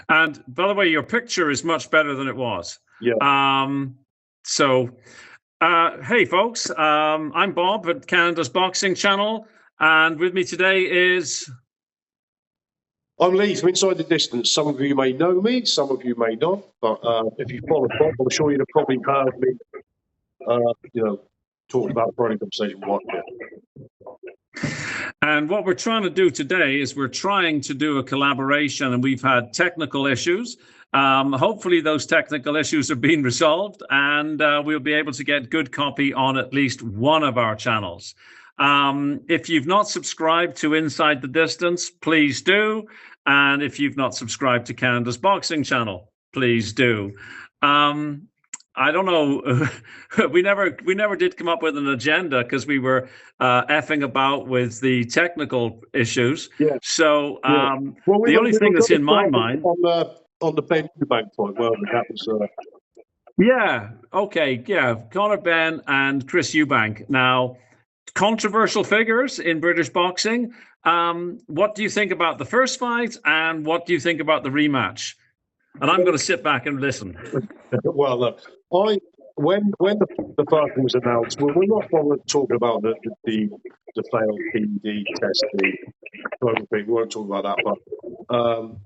And by the way, your picture is much better than it was. Yeah. Hey, folks, I'm Bob at Canada's Boxing Channel, and with me today is... I'm Lee from Inside the Distance. Some of you may know me, some of you may not, but if you follow Bob, I'm sure you'd have probably heard me, talking about Friday Conversation Watch. And what we're trying to do today is we're trying to do a collaboration, and we've had technical issues. Hopefully those technical issues are being resolved, and we'll be able to get good copy on at least one of our channels. If you've not subscribed to Inside the Distance, please do. And if you've not subscribed to Canada's Boxing Channel, please do. I don't know. we never did come up with an agenda because we were effing about with the technical issues. Yeah. So Well, the only thing that's in my mind on the Ben Eubank fight, well, that was. Yeah. Okay. Yeah. Conor Benn and Chris Eubank. Now, controversial figures in British boxing. What do you think about the first fight, and what do you think about the rematch? And I'm going to sit back and listen. Well, look, when the first one was announced, well, we're not talking about the failed PED test, the global thing. We won't talk about that. But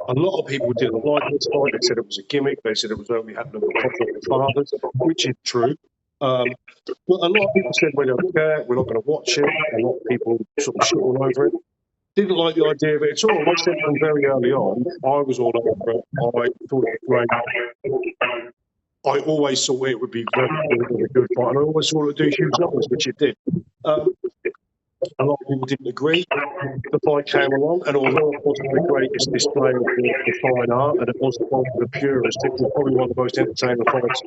a lot of people didn't like this fight. They said it was a gimmick. They said it was only happening with conflict of fathers, which is true. But a lot of people said we don't care. We're not going to watch it. A lot of people sort of shit all over it. Didn't like the idea of it at all. I said from very early on, I was all over it. I thought it was great. I always thought it would be very good fight, and I always thought it would do huge numbers, which it did. A lot of people didn't agree. The fight came along, and although it wasn't the greatest display of the fine art, and it wasn't one of the purest, it was probably one of the most entertaining fights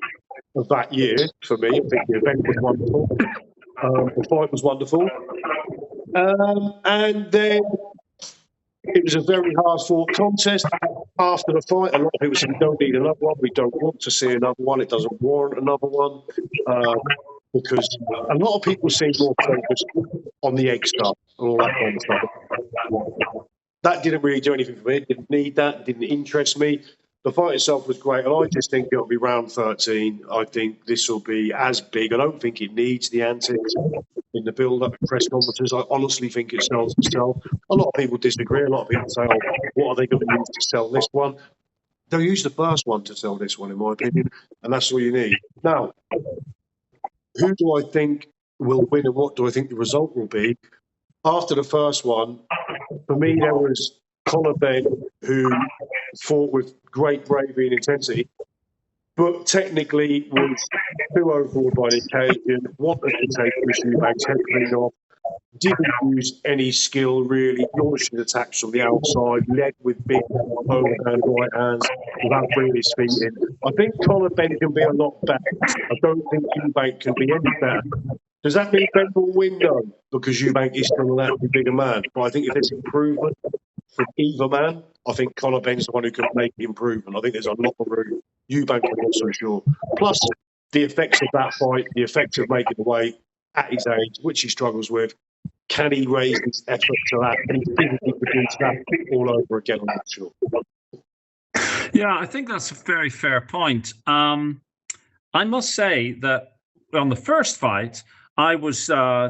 of that year for me. I think the event was wonderful. The fight was wonderful. And then it was a very hard-fought contest. After the fight, a lot of people said, we don't need another one. We don't want to see another one. It doesn't warrant another one. Because a lot of people seem more focused on the egg stuff and all that kind of stuff. That didn't really do anything for me. Didn't need that. Didn't interest me. The fight itself was great, and I just think it'll be round 13. I think this will be as big. I don't think it needs the antics in the build-up and press conferences. I honestly think it sells itself. A lot of people disagree. A lot of people say, oh, what are they going to use to sell this one? They'll use the first one to sell this one, in my opinion, and that's all you need. Now, who do I think will win, and what do I think the result will be? After the first one, for me, there was Conor Benn, who fought with great bravery and intensity, but technically was too overawed by the occasion, wanted to take Chris Eubank's head clean off, didn't use any skill really, launching attacks from the outside, led with big overhand right hands without bringing his feet in. I think Conor Benn can be a lot better. I don't think Eubank can be any better. Does that mean Ben will win? No, because Eubank is still an actually bigger man. But I think if there's improvement from either man, I think Conor Benn's the one who can make the improvement. I think there's a lot of room. Eubank, I'm not so sure. Plus, the effects of that fight, the effects of making the weight at his age, which he struggles with, can he raise his effort to that? Can he physically produce that all over again? I'm not sure. Yeah, I think that's a very fair point. I must say that on the first fight, I was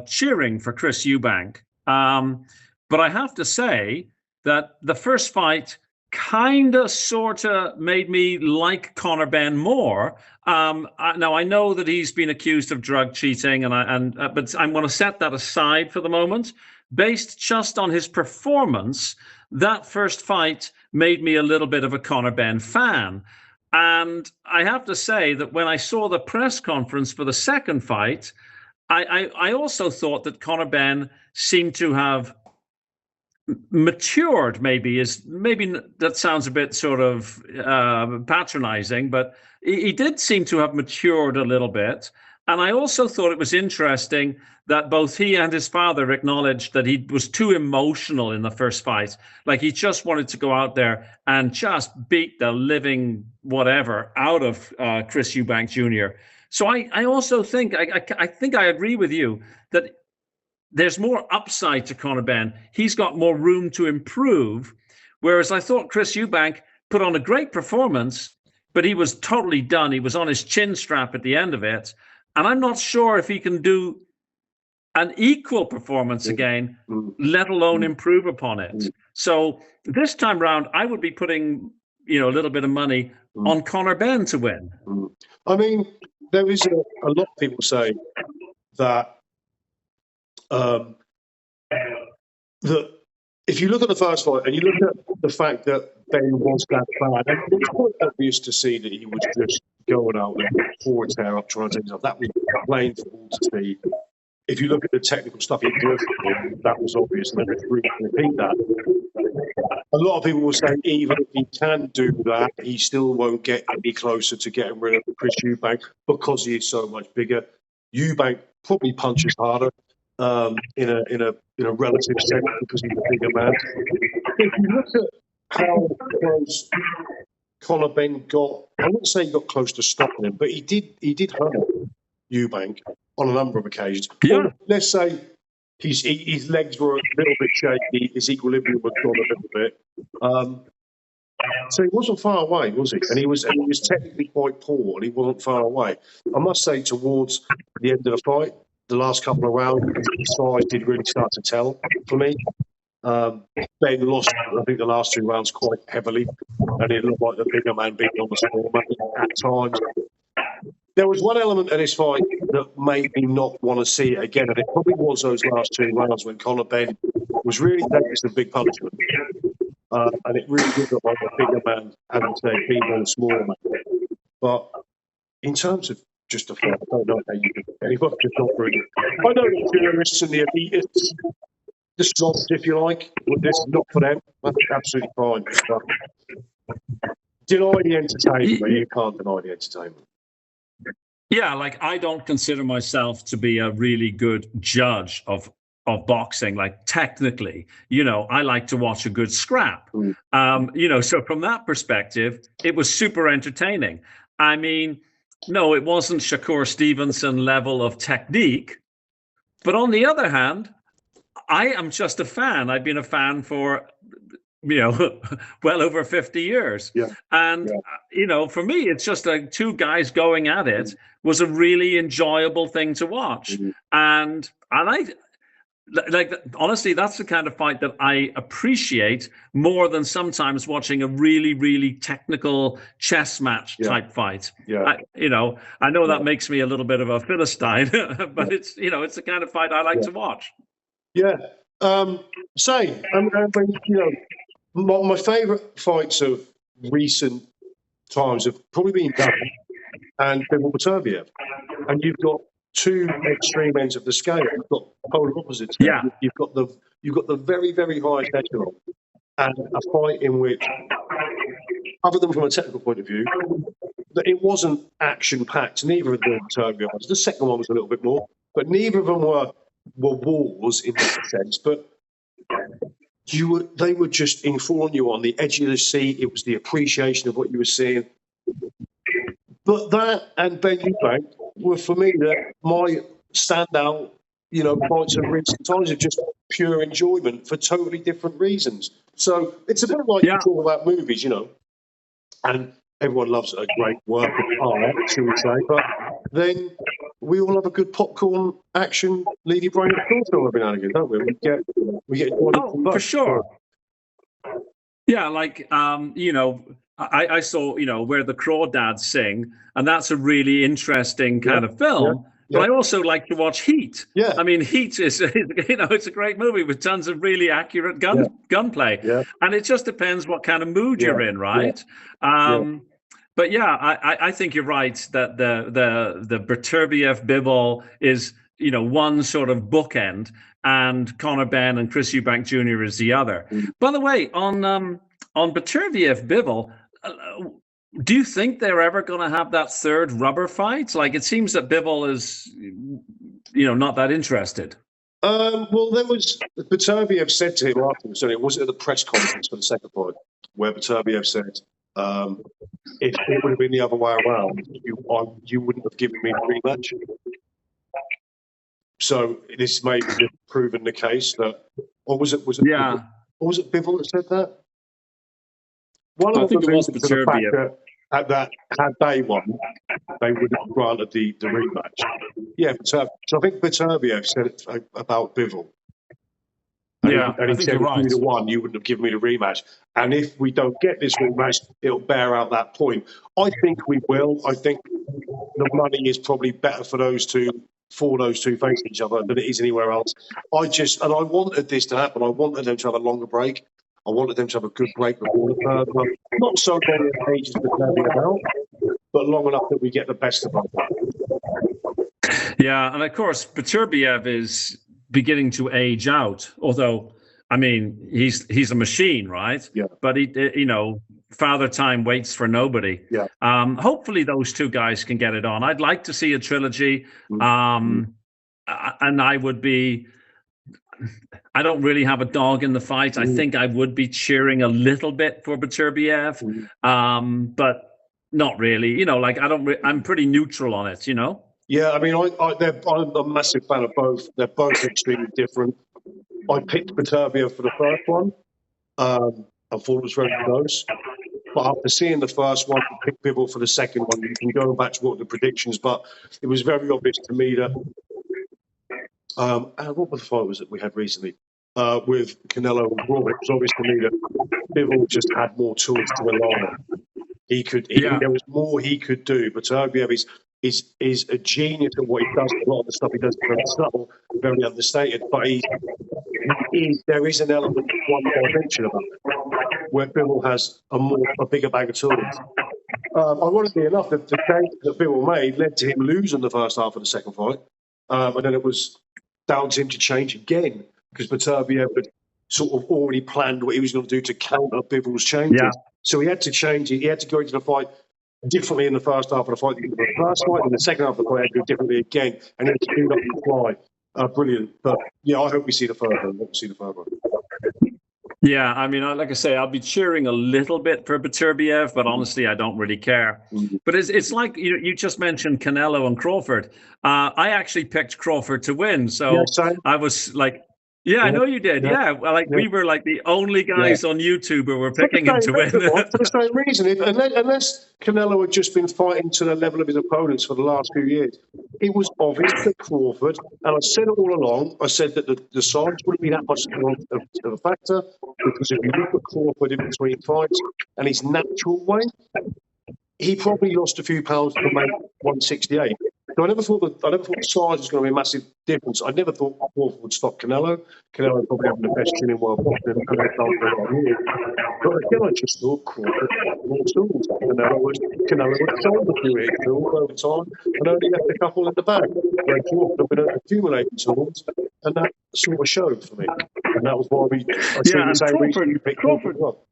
cheering for Chris Eubank. But I have to say that the first fight kind of sort of made me like Conor Benn more. Now, I know that he's been accused of drug cheating, but I'm going to set that aside for the moment. Based just on his performance, that first fight made me a little bit of a Conor Benn fan. And I have to say that when I saw the press conference for the second fight, I also thought that Conor Benn seemed to have matured. Maybe that sounds a bit sort of patronizing, but he did seem to have matured a little bit. And I also thought it was interesting that both he and his father acknowledged that he was too emotional in the first fight. Like he just wanted to go out there and just beat the living whatever out of Chris Eubank Jr. So I also think, I think I agree with you that there's more upside to Conor Benn. He's got more room to improve. Whereas I thought Chris Eubank put on a great performance, but he was totally done. He was on his chin strap at the end of it. And I'm not sure if he can do an equal performance again, let alone improve upon it. So this time round, I would be putting, a little bit of money on Conor Benn to win. I mean, there is a lot of people say that that if you look at the first fight and you look at the fact that Ben was that bad, and it's quite obvious to see that he was just going out and pour his hair up trying to take himself. That was plain for all to see. If you look at the technical stuff he did, that was obvious, and there's room to repeat that. A lot of people will say even if he can do that, he still won't get any closer to getting rid of Chris Eubank because he is so much bigger. Eubank probably punches harder in a relative sense because he's a bigger man. If you look at how close Conor Benn got, I wouldn't say he got close to stopping him, but he did hurt Eubank on a number of occasions. Yeah. Or let's say his legs were a little bit shaky, his equilibrium was gone a little bit. So he wasn't far away, was he? And he was technically quite poor, and he wasn't far away. I must say, towards the end of the fight, the last couple of rounds, his size did really start to tell for me. Ben lost, I think, the last 2 rounds quite heavily, and it looked like the bigger man being on the score at times. There was one element of this fight that made me not want to see it again, and it probably was those last 2 rounds when Conor Benn was really taking some big punishment. And it really did look like a bigger man having to take being on a smaller man. But in terms of just a fight, I don't know how you do it. Anybody just not really. I know the purists and the elitists, the snobs, if you like, but this is not for them. That's absolutely fine. But deny the entertainment, but you can't deny the entertainment. Yeah, like I don't consider myself to be a really good judge of boxing, like technically, I like to watch a good scrap. So from that perspective, it was super entertaining. I mean, no, it wasn't Shakur Stevenson level of technique, but on the other hand, I am just a fan. I've been a fan for, well over 50 years. Yeah. And, for me, it's just like 2 guys going at it was a really enjoyable thing to watch. And I honestly, that's the kind of fight that I appreciate more than sometimes watching a really, really technical chess match type fight. Yeah. I know that makes me a little bit of a Philistine, but it's the kind of fight I like to watch. Yeah. Same. My favourite fights of recent times have probably been Dana and Bivol Beterbiev. And you've got 2 extreme ends of the scale. You've got polar opposites. Yeah. You've got the very, very highest echelon, and a fight in which, other than from a technical point of view, that it wasn't action packed. Neither of the Beterbiev ones. The second one was a little bit more, but neither of them were wars in that sense. But they were just informing you on the edge of the seat. It was the appreciation of what you were seeing. But that and Ben Eubank were, for me, my standout, points of recent times of just pure enjoyment for totally different reasons. So it's a bit like you talk about movies, and everyone loves a great work of art, shall we say, but then we all have a good popcorn action Lady Brain film every now and again, don't we? We get for sure. Yeah, like I saw Where the Crawdads Sing, and that's a really interesting kind of film. Yeah. But I also like to watch Heat. Yeah. I mean, Heat is it's a great movie with tons of really accurate gunplay. Yeah. And it just depends what kind of mood you're in, right? Yeah. But I think you're right that the Beterbiev Bivol is one sort of bookend, and Conor Benn and Chris Eubank Jr. is the other. By the way, on Beterbiev Bivol, do you think they're ever going to have that third rubber fight? Like, it seems that Bivol is, not that interested. Well, there was Beterbiev said to him afterwards. So it was at the press conference for the second fight, where Beterbiev said, "If it would have been the other way around, you wouldn't have given me a rematch." So this may have proven the case that, or was it? Yeah. Or was it Bivol that said that? one I of them think it was alluded to the fact Beterbiev. that had they won, they would have granted the rematch. Yeah, so I think Beterbiev said it about Bivol. And Yeah, he I think said, you're if right. you'd have won, you wouldn't have given me the rematch. And if we don't get this rematch, it'll bear out that point. I think we will. I think the money is probably better for those two facing each other than it is anywhere else. I wanted this to happen. I wanted them to have a longer break. I wanted them to have a good break before the third one. Not so long in ages Beterbiev out, but long enough that we get the best of both. Yeah, and of course, Beterbiev is beginning to age out. Although, I mean, he's a machine, right? Yeah. But Father Time waits for nobody. Yeah. Hopefully, those two guys can get it on. I'd like to see a trilogy. And I would be. I don't really have a dog in the fight. I think I would be cheering a little bit for Beterbiev, but not really. I'm pretty neutral on it. Yeah, I mean, I'm a massive fan of both. They're both extremely different. I picked Beterbiev for the first one. I thought it was very close. But after seeing the first one, I picked Bivol for the second one. You can go back to what the predictions, but it was very obvious to me that. What was the fight was it we had recently with Canelo and Crawford? It was obvious to me that Bivol just had more tools to rely on. There was more he could do. But Beterbiev is a genius at what he does. A lot of the stuff he does is very subtle, very understated. But there is an element, one dimension about it, where Bivol has a bigger bag of tools. Ironically enough, the change that Bivol made led to him losing the first half of the second fight, and then it was down to him to change again because Beterbiev had sort of already planned what he was going to do to counter Bivol's changes. Yeah. So he had to change it. He had to go into the fight differently in the first half of the fight than the first fight, and the second half of the fight had to do differently again, and he had to speed up the fly. Brilliant. But yeah, I hope we see the third one. Yeah, I mean, like I say, I'll be cheering a little bit for Beterbiev, but honestly, I don't really care. But it's like you just mentioned Canelo and Crawford. I actually picked Crawford to win, so I was like, I know you did. Yeah, we were like the only guys on YouTube who were picking him to win. For the same reason, unless Canelo had just been fighting to the level of his opponents for the last few years, it was obvious that Crawford, and I said it all along, I said that the size wouldn't be that much of a factor, because if you look at Crawford in between fights and his natural weight, he probably lost a few pounds to make 168. So I never thought the size was going to be a massive difference. I never thought Crawford would stop Canelo. Canelo probably having the best chin in world boxing, and but again, I just thought Crawford had more tools. Canelo would sold a few hit tools over time and only left a couple in the bag. Where Crawford had been accumulating tools, and that sort of showed for me. And that was why I see the same reason you picked Crawford as well.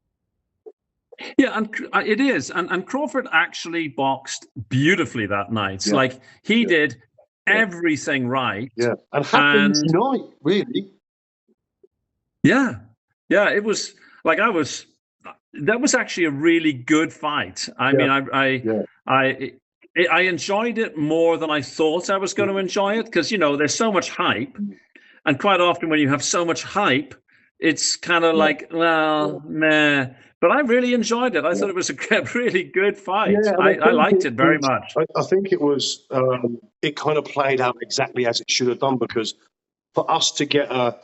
Yeah, and it is. And Crawford actually boxed beautifully that night. Yeah. Like, he did everything right. Yeah, and happened tonight, really. Yeah. Yeah, it was like that was actually a really good fight. I mean, I enjoyed it more than I thought I was going to enjoy it because, there's so much hype. And quite often when you have so much hype, it's kind of like, well, meh. But I really enjoyed it. I thought it was a really good fight. Yeah, I liked it very much. I think it was, it kind of played out exactly as it should have done, because for us to get a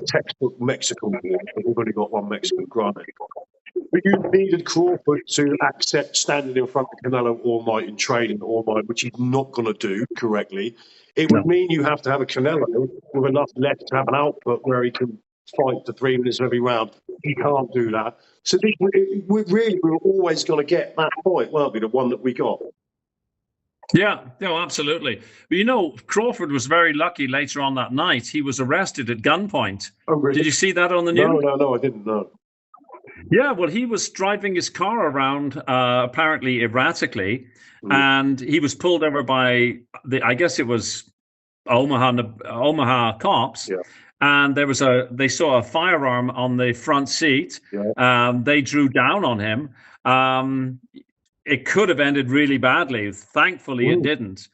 textbook Mexican war, we've only got one Mexican, granted. But you needed Crawford to accept standing in front of Canelo all night and training all night, which he's not going to do correctly. It would mean you have to have a Canelo with enough left to have an output where he can fight for 3 minutes every round. He can't do that. So we were always going to get that fight, weren't we? The one that we got. Yeah, no, absolutely. But Crawford was very lucky later on that night. He was arrested at gunpoint. Oh, really? Did you see that on the news? No, I didn't know. Yeah, well, he was driving his car around apparently erratically, and he was pulled over by I guess it was Omaha cops. Yeah. And they saw a firearm on the front seat. Yeah. They drew down on him. It could have ended really badly. Thankfully, it didn't.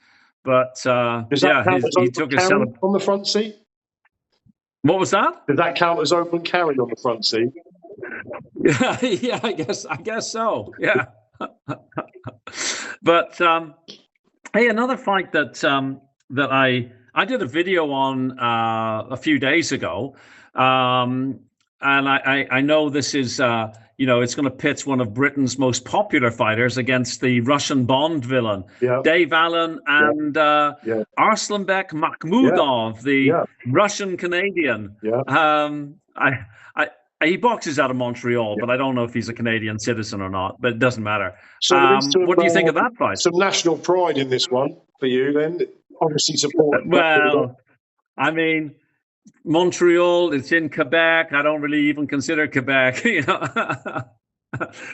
But he took his on the front seat. What was that? Did that count as open carry on the front seat? Yeah, I guess so. Yeah. But hey, another fight that that I did a video on a few days ago, um, and I know this is it's going to pit one of Britain's most popular fighters against the Russian Bond villain, Yeah, Dave Allen, yeah, and yeah, Arslanbek yeah, Makhmudov, the yeah, Russian Canadian. yeah. I he boxes out of Montreal, but I don't know if he's a Canadian citizen or not. But it doesn't matter. So there is What do you think of that fight? some national pride in this one for you, then. Obviously, support. Well, I mean, Montreal, it's in Quebec. I don't really even consider Quebec,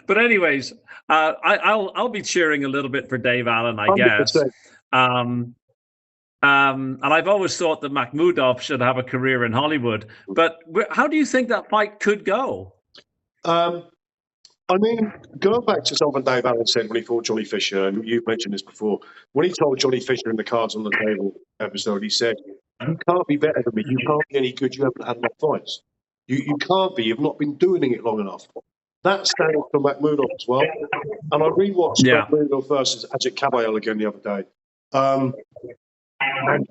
But anyways, I'll be cheering a little bit for Dave Allen, I guess. 100%. And I've always thought that Makhmudov should have a career in Hollywood. But how do you think that fight could go? I mean, going back to something Dave Allen said when he fought Johnny Fisher, and you've mentioned this before, when he told Johnny Fisher in the Cards on the Table episode, he said, "You can't be better than me. You can't be any good. You haven't had enough fights. You can't be. You've not been doing it long enough." That stands for Makhmudov as well. And I rewatched Makhmudov versus Ajit Kabayel again the other day.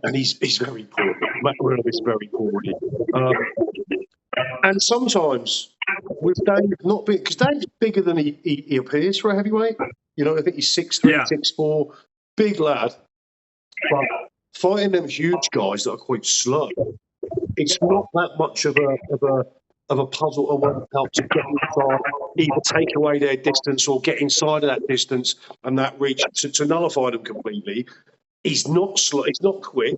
And he's very poor. Makhmudov is very poor. And sometimes with Dave not big, because Dave's bigger than he appears for a heavyweight. I think he's 6'3", 6'4", big lad. But fighting them huge guys that are quite slow, it's not that much of a puzzle to work out to get inside, either take away their distance or get inside of that distance and that reach to nullify them completely. He's not slow. He's not quick.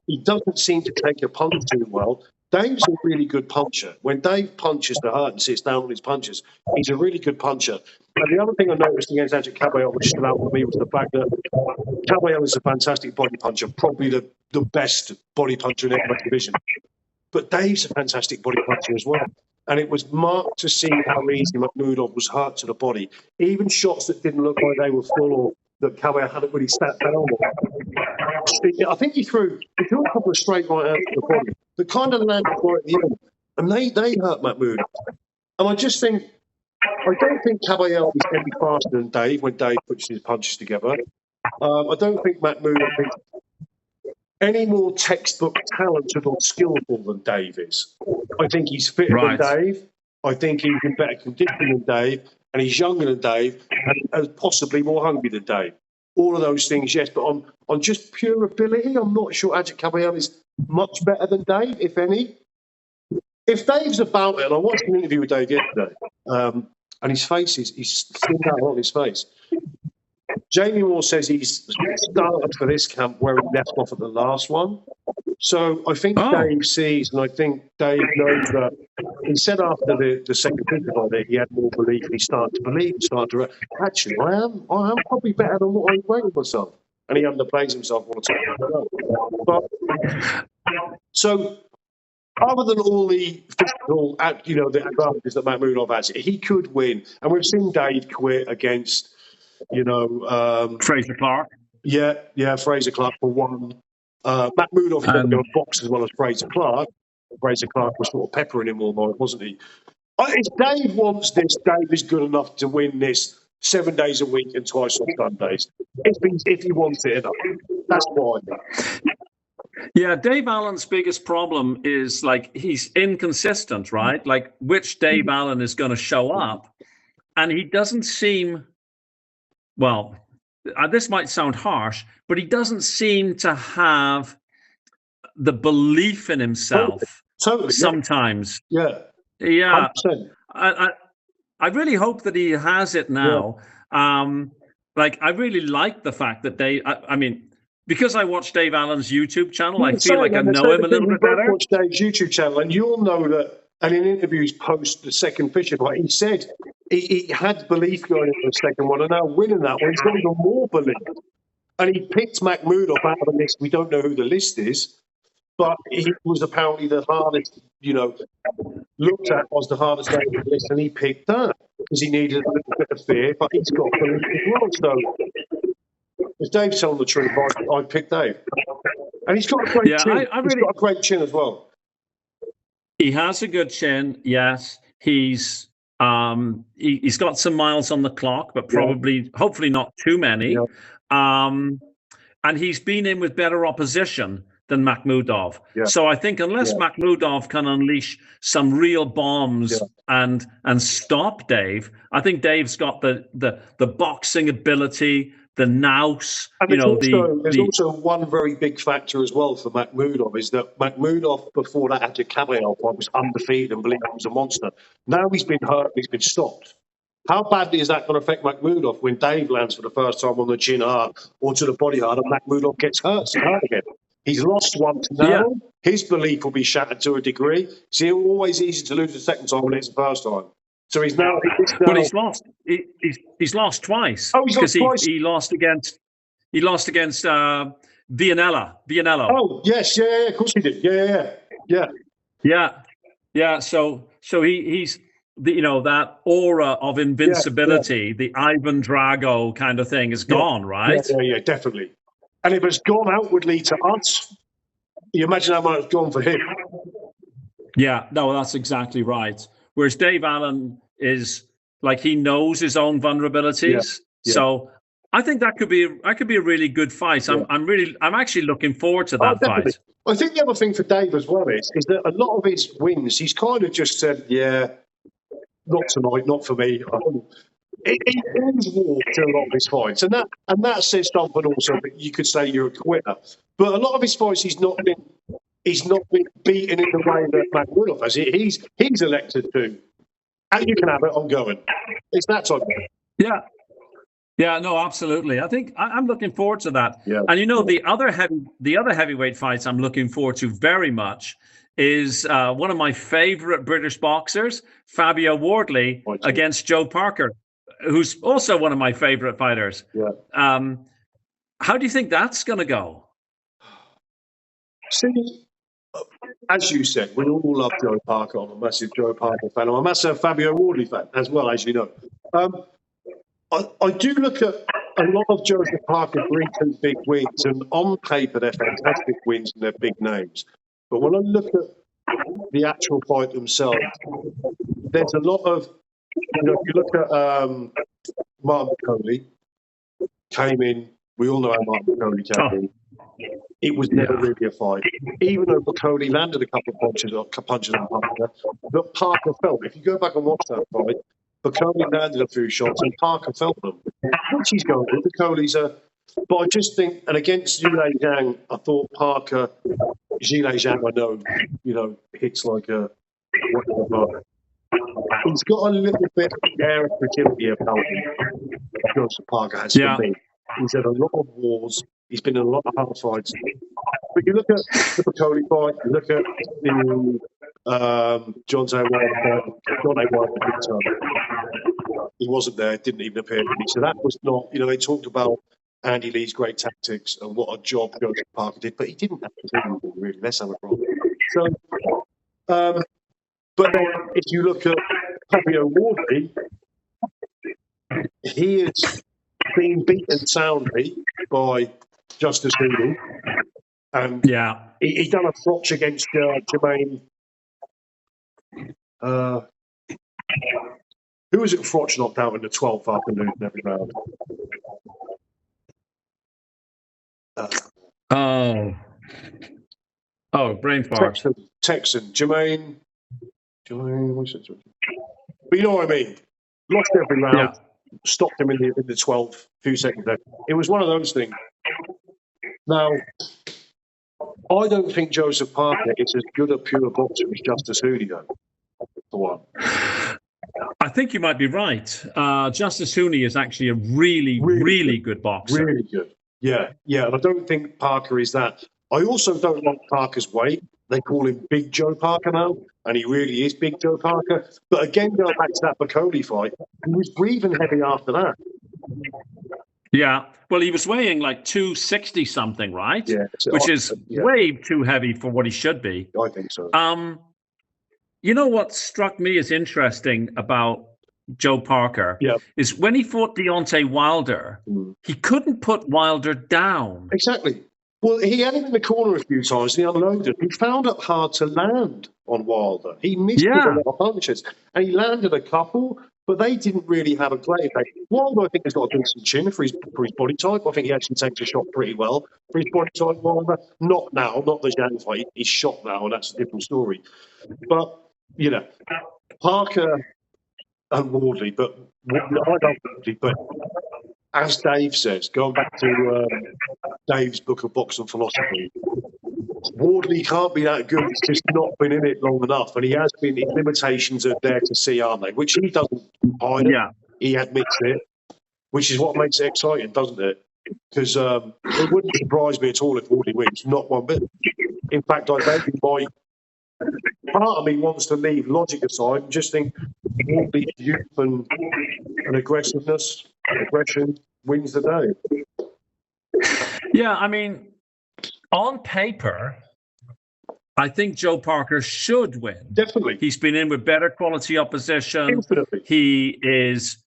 He doesn't seem to take a punch too well. Dave's a really good puncher. When Dave punches the hurt and sits down on his punches, he's a really good puncher. And the other thing I noticed against Ajit Kabayel, which stood out for me, was the fact that Kabayel is a fantastic body puncher, probably the best body puncher in the heavyweight division. But Dave's a fantastic body puncher as well. And it was marked to see how easy Makhmudov was hurt to the body. Even shots that didn't look like they were full or that Kabayel hadn't really sat down on. I think he threw a couple of straight right hands to the body that kind of landed right at the end. And they hurt Makhmudov. And I just think, I don't think Kabayel is any faster than Dave when Dave puts his punches together. I don't think Makhmudov is any more textbook talented or skillful than Dave is. I think he's fitter than Dave. I think he's in better condition than Dave. And he's younger than Dave and possibly more hungry than Dave. All of those things, yes. But on just pure ability, I'm not sure Ajit Kabayel is much better than Dave, if any. If Dave's about it, and I watched an interview with Dave yesterday, and his face he's still out on his face. Jamie Moore says he's started for this camp where he left off at the last one. So I think Dave sees, and I think Dave knows that he said after the second interview that he had more belief, and he started to believe, actually, I am probably better than what I rated myself. And he underplays himself all the time. But so other than all the physical, the advantages that Makhmudov has, he could win. And we've seen Dave quit against, Fraser Clark. Yeah, Fraser Clark for one. Makhmudov never going to box as well as Fraser Clark. Fraser Clark was sort of peppering him all night, wasn't he? If Dave wants this, Dave is good enough to win this 7 days a week and twice on Sundays. If he wants it enough. That's why. Yeah, Dave Allen's biggest problem is he's inconsistent, right? Like which Dave Allen is going to show up, and he doesn't seem. Well, this might sound harsh, but he doesn't seem to have the belief in himself. Totally. Sometimes. Yeah. 100%. I really hope that he has it now. Yeah. I really like the fact that because I watch Dave Allen's YouTube channel, I feel like I know him a little bit better. Watch Dave's YouTube channel, and you'll know that. And in interviews post the second Fisher fight, he said he had belief going into the second one, and now winning that one, he's got even more belief. And he picked Makhmudov out of the list. We don't know who the list is, but he was apparently the hardest, looked at was the hardest name on the list, and he picked that because he needed a little bit of fear, but he's got belief as well. So if Dave's telling the truth, I'd pick Dave. And he's got a great chin. He's got a great chin as well. He has a good chin, yes. He's He's got some miles on the clock, but probably, hopefully not too many. And he's been in with better opposition than Makhmudov. So I think unless Makhmudov can unleash some real bombs and stop Dave, I think Dave's got the boxing ability, the nous. And there's also one very big factor as well for Makhmudov is that Makhmudov before that Kabayel fight was undefeated and believed he was a monster. Now he's been hurt, he's been stopped. How badly is that going to affect Makhmudov when Dave lands for the first time on the chin hard or to the body hard and Makhmudov gets hurt again? He's lost once now. Yeah. His belief will be shattered to a degree. See, it's always easy to lose the second time when it's the first time. So he's now. But he's lost. He's lost twice. Oh, he's lost twice. He lost against Vianello. Oh yes, yeah, of course he did. Yeah. So he's that aura of invincibility, the Ivan Drago kind of thing is gone, right? Yeah, definitely. And if it's gone outwardly to us, you imagine how much it's gone for him. Yeah, no, that's exactly right. Whereas Dave Allen is like he knows his own vulnerabilities. Yeah. So I think that could be a really good fight. Yeah. I'm actually looking forward to that fight. I think the other thing for Dave as well is that a lot of his wins, he's kind of just said, not tonight, not for me. He ends war to a lot of his fights, and that says something also that you could say you're a quitter. But a lot of his fights, he's not been beaten in the way that Makhmudov has. He's elected to, and you can have it. I'm going. It's that type of thing. Yeah, no, absolutely. I think I'm looking forward to that. Yeah. And the other heavyweight fights I'm looking forward to very much is one of my favorite British boxers, Fabio Wardley, against Joe Parker, who's also one of my favorite fighters. Yeah. How do you think that's going to go? See, as you said, we all love Joe Parker. I'm a massive Joe Parker fan. I'm a massive Fabio Wardley fan as well, as you know. I do look at a lot of Joseph Parker's recent big wins, and on paper they're fantastic wins and they're big names. But when I look at the actual fight themselves, there's a lot of, if you look at Martin McCauley, came in, we all know how Martin McCauley came in. It was never really a fight. Even though McCauley landed a couple of punches on Parker, but Parker felt. If you go back and watch that fight, McCauley landed a few shots and Parker felt them. Which he's going to. McCauley's but I just think, and against Zhilei Zhang, I thought Parker, Zhilei Zhang, I know, hits like a whatever. He's got a little bit of air of fragility about him. Joseph Parker has for me. He's had a lot of wars. He's been in a lot of hard fights. But you look at the McCauley fight, you look at the John A. Wilder, he wasn't there, didn't even appear to be. So that was not, they talked about Andy Lee's great tactics and what a job Joseph Parker did, but he didn't have to do anything really. Let's have a problem. So, but then if you look at Fabio Wardley, he has been beaten soundly by Justis Huni, and he done a frotch against Jermaine. Who was it? Frotch knocked out in the 12th afternoon every round. Brain fart. Texan Jermaine. What's it? But you know what I mean. Lost every round. Stopped him in the 12th, few seconds there. It was one of those things. Now, I don't think Joseph Parker is as good a pure boxer as Justis Huni, though. For one. I think you might be right. Justis Huni is actually a really good boxer. Really good. Yeah. And I don't think Parker is that. I also don't like Parker's weight. They call him Big Joe Parker now, and he really is Big Joe Parker. But again, going back to that McCauley fight, he was breathing heavy after that. Yeah, well, he was weighing like 260 something, right? Yeah, which is way too heavy for what he should be. I think so. You know what struck me as interesting about Joe Parker is when he fought Deontay Wilder, he couldn't put Wilder down. Exactly. Well, he had him in the corner a few times and he unloaded. He found it hard to land on Wilder. He missed a Yeah. lot of punches and he landed a couple, but they didn't really have a great effect. Wilder, I think, has got a decent chin for his body type. I think he actually takes a shot pretty well for his body type, Wilder. Not now, not the Zhang fight. He's shot now, and that's a different story. But, you know, Parker and Wardley, but I love Wardley, but as Dave says, going back to Dave's book of boxing philosophy, Wardley can't be that good. He's just not been in it long enough, and he has been. His limitations are there to see, aren't they? Which he doesn't hide. Yeah. He admits it, which is what makes it exciting, doesn't it? Because it wouldn't surprise me at all if Wardley wins, not one bit. In fact, I think he might. Part of me wants to leave logic aside and just think Wardley's youth and aggression wins the day. Yeah, I mean, on paper, I think Joe Parker should win. Definitely. He's been in with better quality opposition. Infinitely. He is,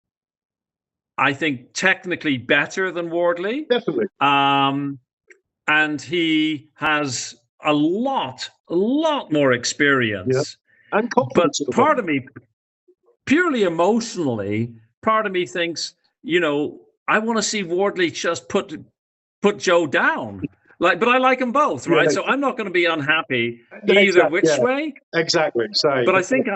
I think, technically better than Wardley. Definitely. And he has a lot more experience. Yeah. And confidence. But part of me, purely emotionally, part of me thinks, you know, I want to see Wardley just put Joe down. But I like them both, right? Yeah, so I'm not going to be unhappy either which way. Exactly. So, but I think,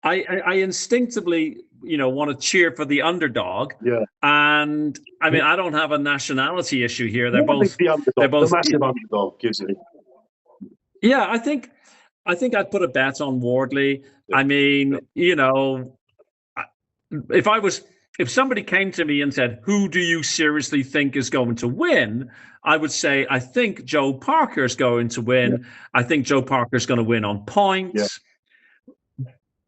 I instinctively, you know, want to cheer for the underdog. Yeah. And I mean, I don't have a nationality issue here. They're both the underdog. They're both the massive underdog, gives it. Yeah, I think I'd put a bet on Wardley. Yeah. I mean, you know, if somebody came to me and said, "Who do you seriously think is going to win?" I would say, I think Joe Parker's going to win. Yeah. I think Joe Parker's going to win on points. Yeah.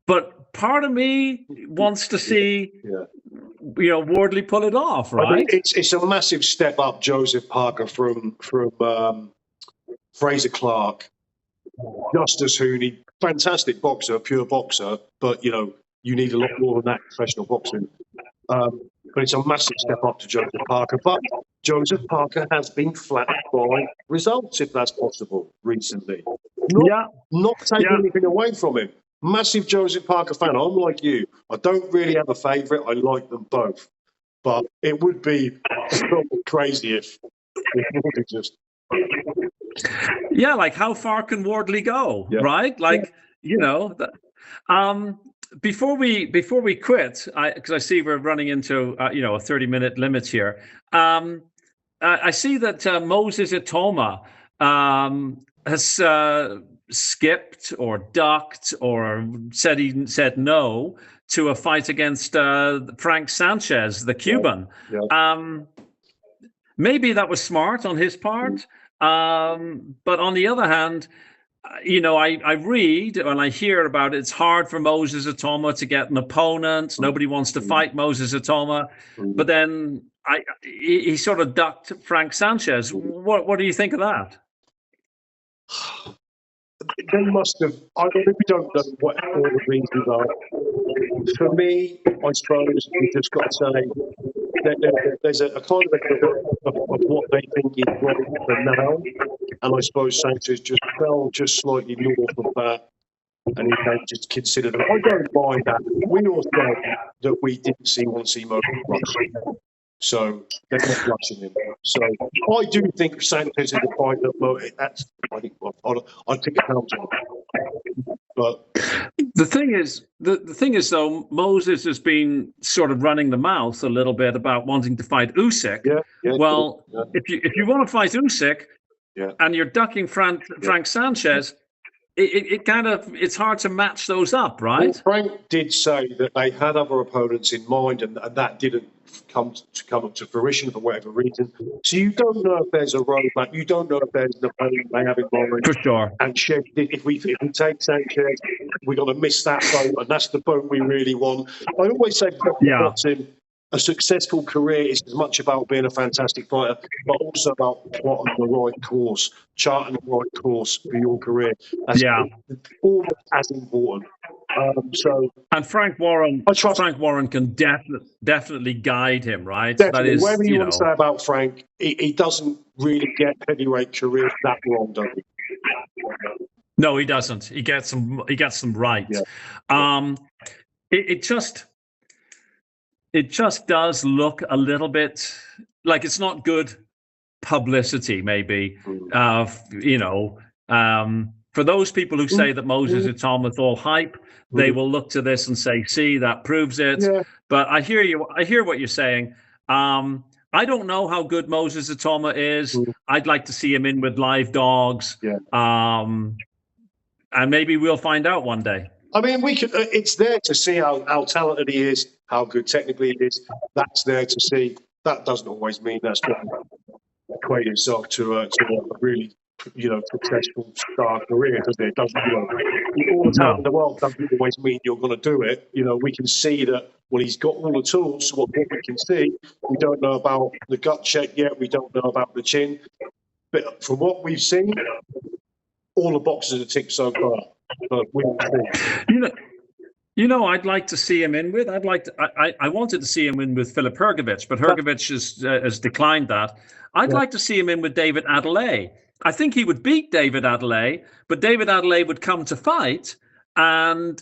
But part of me wants to see, you know, Wardley pull it off, right? I mean, it's a massive step up, Joseph Parker from Fraser Clark, Justus Hooney, fantastic boxer, pure boxer, but you know, you need a lot more than that professional boxing. But it's a massive step up to Joseph Parker. But Joseph Parker has been flattered by results, if that's possible, recently. Not taking anything away from him. Massive Joseph Parker fan. I'm like you. I don't really have a favourite. I like them both. But it would be crazy if Wardley just... Yeah, like how far can Wardley go, right? Like, you know... Before we quit, because I see we're running into a 30-minute limit here. I see that Moses Itoma has skipped or ducked or said no to a fight against Frank Sanchez, the Cuban. Maybe that was smart on his part, but on the other hand, you know, I read and I hear about it's hard for Moses Itoma to get an opponent. Nobody wants to fight Moses Itoma. But then he sort of ducked Frank Sanchez. What do you think of that? They must have. I really don't know what all the reasons are. For me, I suppose we just got to say there's a kind of what they think is right for now. And I suppose Sanchez just fell just slightly north of that, and he can't just consider them. I don't mind that. We all said that we didn't want to see Mo rush. So they're not rushing him. So I do think Sanchez is a fight that I think I'd take a counter. But the thing is though, Moses has been sort of running the mouth a little bit about wanting to fight Usyk. If you want to fight Usyk, and you're ducking Frank Sanchez, it's hard to match those up, right? Well, Frank did say that they had other opponents in mind, and that didn't come up to fruition for whatever reason. So you don't know if there's a roadmap. You don't know if there's an opponent they have in mind. For sure. And if we take Sanchez, we're going to miss that boat, and that's the boat we really want. I always say, boxing, a successful career is as much about being a fantastic fighter, but also about plotting the right course, charting the right course for your career. That's almost as important. And Frank Warren can definitely guide him, right? Definitely. That is, whatever you want to say about Frank, he doesn't really get heavyweight career that wrong, does he? No, he doesn't. He gets them right. Yeah. It just does look a little bit like it's not good publicity, maybe. For those people who say that Moses Itama is all hype, they will look to this and say, "See, that proves it." Yeah. But I hear you. I hear what you're saying. I don't know how good Moses Itama is. I'd like to see him in with live dogs. Yeah. And maybe we'll find out one day. I mean, we could. It's there to see how talented he is, how good technically he is. That's there to see. That doesn't always mean that's going to equate itself to a really, successful star career, does it? It doesn't. All the talent in the world doesn't always mean you're going to do it. We can see that. Well, he's got all the tools. What we can see, we don't know about the gut check yet. We don't know about the chin. But from what we've seen, all the boxes are ticked so far. But we will see. I'd like to see him in with. I wanted to see him in with Filip Hrgović, but Hrgović has declined that. I'd like to see him in with David Adeleye. I think he would beat David Adeleye, but David Adeleye would come to fight, and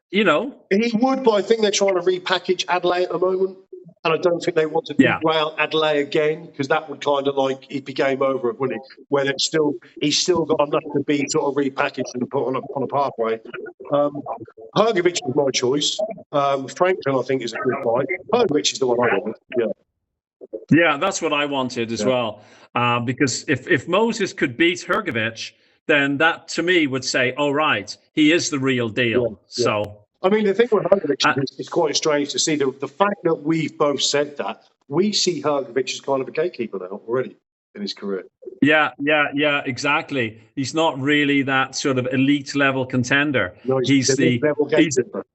he would. But I think they're trying to repackage Adeleye at the moment, and I don't think they want to do Adeleye again, because that would kind of he'd be game over, wouldn't he? Where he's still got enough to be sort of repackaged and put on a pathway. Hrgović was my choice. Franklin, I think, is a good fight. Hrgović is the one I want. Yeah. Yeah, that's what I wanted as well. Because if Moses could beat Hrgović, then that to me would say, "Oh, right, he is the real deal." Yeah. So. I mean, the thing with Hrgović is quite strange to see. The fact that we've both said that, we see Hrgović as kind of a gatekeeper now already in his career. Yeah, exactly. He's not really that sort of elite level contender. No, he's the level gatekeeper.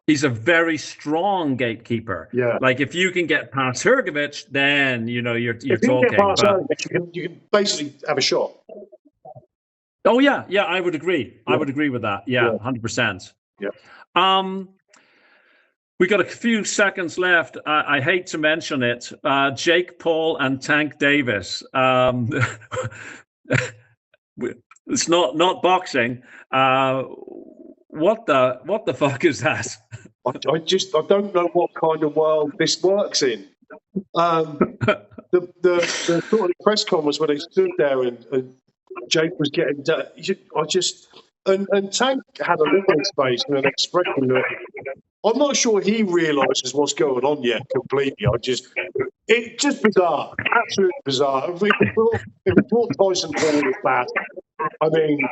He's a very strong gatekeeper. Yeah. Like if you can get past Hrgović, then you're talking. If you get past Hrgović, you can basically have a shot. Oh yeah, I would agree. Yeah. I would agree with that. Yeah, 100%. Yeah. We got a few seconds left. I hate to mention it. Jake Paul and Tank Davis. It's not boxing. What the fuck is that? I don't know what kind of world this works in. The sort of press conference where they stood there and Jake was getting. And Tank had a look on his face and an expression that I'm not sure he realises what's going on yet completely. It's just bizarre, absolutely bizarre. If we thought Tyson Fury was bad, I mean,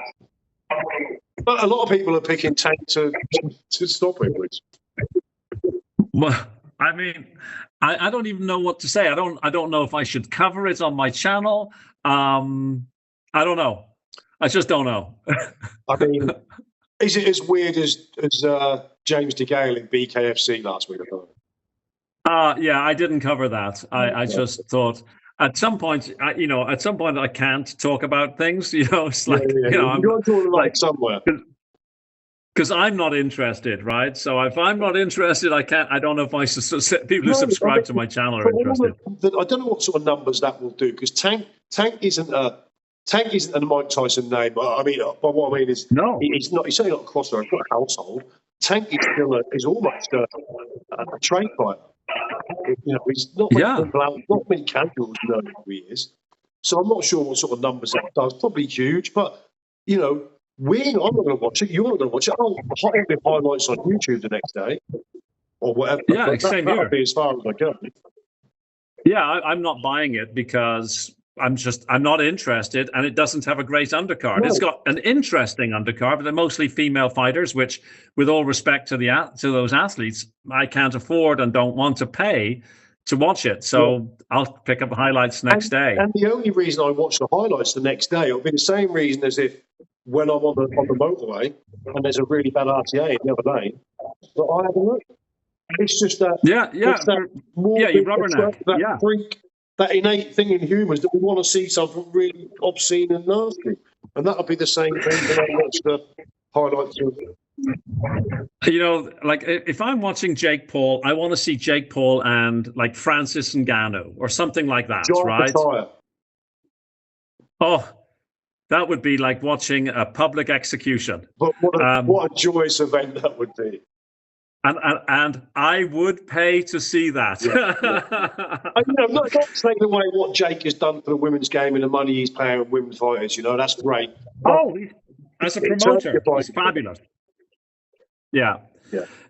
but a lot of people are picking Tank to stop it with. Well, I mean, I don't even know what to say. I don't know if I should cover it on my channel. I don't know. I just don't know. I mean, is it as weird as James DeGale in BKFC last week? Yeah, I didn't cover that. I just thought at some point I can't talk about things. It's like I'm going to like somewhere. Because I'm not interested, right? So if I'm not interested, I can't. I don't know if people who subscribe to my channel are interested. I don't know what sort of numbers that will do, because Tank isn't a Mike Tyson name. But what I mean is, no, he's not. He's certainly not a crosser. He's not a household. Tank is still is almost a trade fighter. He's not not many casuals know who he is. So I'm not sure what sort of numbers that does. Probably huge, but I'm not going to watch it. You're not going to watch it. I'll the highlights on YouTube the next day or whatever. Yeah, same here. That'll be as far as I go. Yeah, I'm not buying it because I'm not interested, and it doesn't have a great undercard. No. It's got an interesting undercard, but they're mostly female fighters, which, with all respect to those athletes, I can't afford and don't want to pay to watch it. So I'll pick up the highlights next day. And the only reason I watch the highlights the next day will be the same reason as if when I'm on the motorway and there's a really bad RTA in the other lane, that I have a look. It's just that. Yeah, It's that morbid, you rubberneck. that Yeah. freak, that innate thing in humans that we want to see something really obscene and nasty, and that'll be the same thing when I watch the highlights of. You know, like if I'm watching Jake Paul, I want to see Jake Paul and like Francis Ngannou or something like that, right? Attire. Oh, that would be like watching a public execution. But what a joyous event that would be. And I would pay to see that. I'm not taking away what Jake has done for the women's game and the money he's paying with women's fighters. You know, that's great. Oh, as a promoter, it's fabulous. Yeah.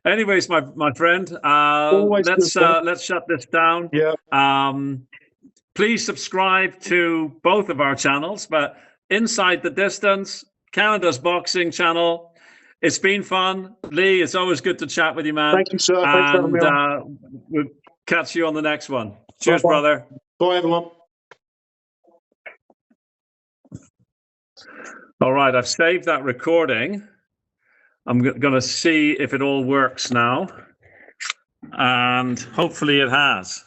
Anyways, my friend, let's shut this down. Yeah. Please subscribe to both of our channels, but Inside the Distance, Canada's boxing channel. It's been fun. Lee, it's always good to chat with you, man. Thank you, sir. Thanks for having me on. We'll catch you on the next one. Cheers, Bye-bye. brother. Bye, everyone. All right, I've saved that recording. I'm going to see if it all works now. And hopefully it has.